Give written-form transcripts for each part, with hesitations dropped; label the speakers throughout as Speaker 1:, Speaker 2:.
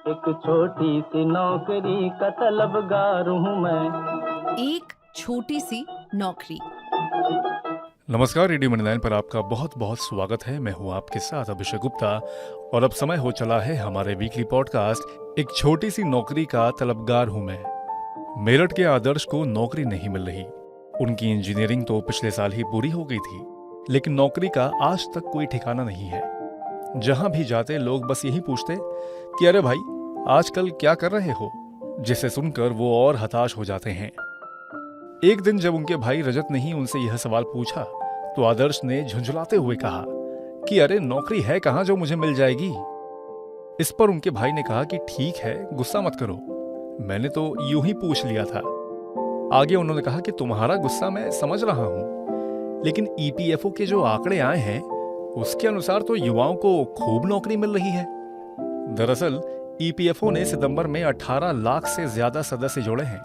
Speaker 1: एक छोटी सी नौकरी का तलबगार हूँ मैं।
Speaker 2: एक छोटी सी नौकरी।
Speaker 3: नमस्कार, रेडियो मनोनयन पर आपका बहुत बहुत स्वागत है। मैं हूं आपके साथ अभिषेक गुप्ता और अब समय हो चला है हमारे वीकली पॉडकास्ट एक छोटी सी नौकरी का तलबगार हूं मैं। मेरठ के आदर्श को नौकरी नहीं मिल रही। उनकी इंजीनियरिंग तो पिछले साल ही पूरी हो गई थी, लेकिन नौकरी का आज तक कोई ठिकाना नहीं है। जहां भी जाते लोग बस यही पूछते कि अरे भाई, आजकल क्या कर रहे हो, जिसे सुनकर वो और हताश हो जाते हैं। एक दिन जब उनके भाई रजत ने ही उनसे यह सवाल पूछा तो आदर्श ने झुंझलाते हुए कहा कि अरे नौकरी है कहां जो मुझे मिल जाएगी। इस पर उनके भाई ने कहा कि ठीक है, गुस्सा मत करो, मैंने तो यूं ही पूछ लिया था। आगे उन्होंने कहा कि तुम्हारा गुस्सा मैं समझ रहा हूं, लेकिन ईपीएफओ के जो आंकड़े आए हैं उसके अनुसार तो युवाओं को खूब नौकरी मिल रही है। दरअसल ईपीएफओ ने सितंबर में 18 लाख से ज्यादा सदस्य जोड़े हैं।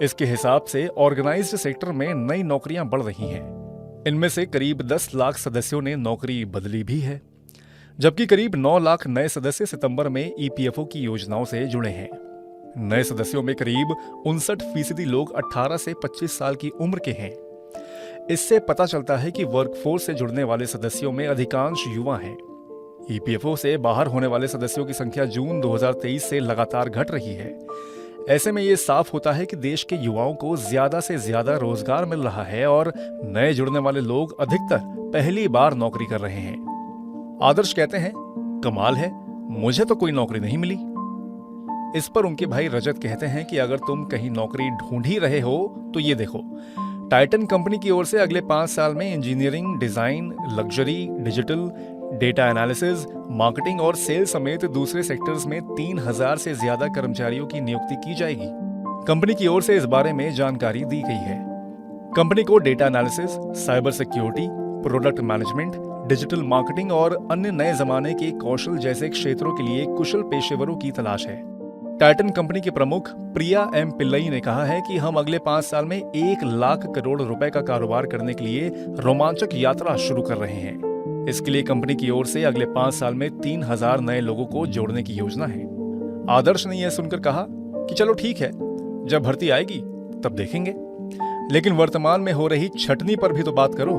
Speaker 3: इसके हिसाब से ऑर्गेनाइज्ड सेक्टर में नई नौकरियां बढ़ रही हैं। इनमें से करीब 10 लाख सदस्यों ने नौकरी बदली भी है, जबकि करीब 9 लाख नए सदस्य सितंबर में ईपीएफओ की योजनाओं से जुड़े हैं। नए सदस्यों में करीब 59% लोग 18 से 25 साल की उम्र के हैं। इससे पता चलता है कि वर्कफोर्स से जुड़ने वाले सदस्यों में अधिकांश युवा हैं। ईपीएफओ से बाहर होने वाले सदस्यों की संख्या जून 2023 से लगातार घट रही है। ऐसे में ये साफ होता है कि देश के युवाओं को ज्यादा से ज्यादा रोजगार मिल रहा है और नए जुड़ने वाले लोग अधिकतर पहली बार नौकरी कर रहे हैं। आदर्श कहते हैं, कमाल है, मुझे तो कोई नौकरी नहीं मिली। इस पर उनके भाई रजत कहते हैं कि अगर तुम कहीं नौकरी ढूंढ ही रहे हो तो ये देखो, टाइटन कंपनी की ओर से अगले 5 साल में engineering, design, luxury, digital, data analysis, marketing और सेल्स समेत दूसरे सेक्टर्स में 3000 से ज्यादा कर्मचारियों की नियुक्ति की जाएगी। कंपनी की ओर से इस बारे में जानकारी दी गई है। कंपनी को data analysis, cyber security, product management, digital marketing और अन्य नए जमाने के कौशल जैसे क्षेत्रों के लिए कुशल पेशेवरों की तलाश है। टाइटन कंपनी के प्रमुख प्रिया एम पिल्लई ने कहा है कि हम अगले 5 साल में 1 लाख करोड़ रुपए का कारोबार करने के लिए रोमांचक यात्रा शुरू कर रहे हैं। इसके लिए कंपनी की ओर से अगले 5 साल में 3000 नए लोगों को जोड़ने की योजना है। आदर्श ने यह सुनकर कहा कि चलो ठीक है, जब भर्ती आएगी तब देखेंगे, लेकिन वर्तमान में हो रही छटनी पर भी तो बात करो।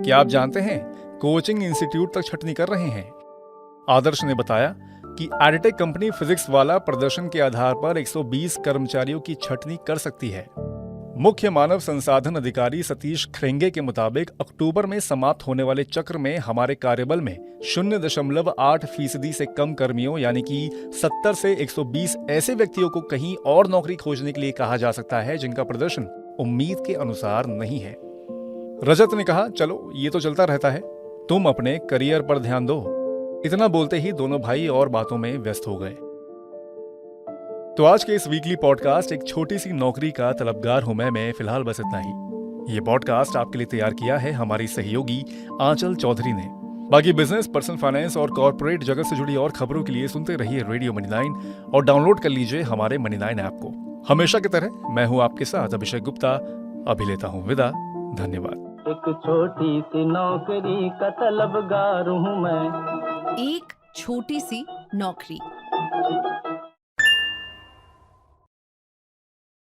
Speaker 3: क्या आप जानते हैं, कोचिंग इंस्टीट्यूट तक छटनी कर रहे हैं। आदर्श ने बताया कि एडिटेक कंपनी फिजिक्स वाला प्रदर्शन के आधार पर 120 कर्मचारियों की छटनी कर सकती है। मुख्य मानव संसाधन अधिकारी सतीश खरेंगे के मुताबिक अक्टूबर में समाप्त होने वाले चक्र में हमारे कार्यबल में 0.8% से कम कर्मियों यानी कि 70 से 120 ऐसे व्यक्तियों को कहीं और नौकरी खोजने के लिए कहा जा सकता है जिनका प्रदर्शन उम्मीद के अनुसार नहीं है। रजत ने कहा, चलो ये तो चलता रहता है, तुम अपने करियर पर ध्यान दो। इतना बोलते ही दोनों भाई और बातों में व्यस्त हो गए। तो आज के इस वीकली पॉडकास्ट एक छोटी सी नौकरी का तलबगार हूं मैं फिलहाल बस इतना ही। ये पॉडकास्ट आपके लिए तैयार किया है हमारी सहयोगी आंचल चौधरी ने। बाकी बिजनेस, पर्सनल फाइनेंस और कॉर्पोरेट जगत से जुड़ी और खबरों के लिए सुनते रहिए रेडियो मनी 9 और डाउनलोड कर लीजिए हमारे मनी 9 ऐप को। हमेशा की तरह मैं हूं आपके साथ अभिषेक गुप्ता। अभी लेता हूं विदा। धन्यवाद।
Speaker 1: एक छोटी सी नौकरी का तलबगार हूँ मैं।
Speaker 2: एक छोटी सी नौकरी।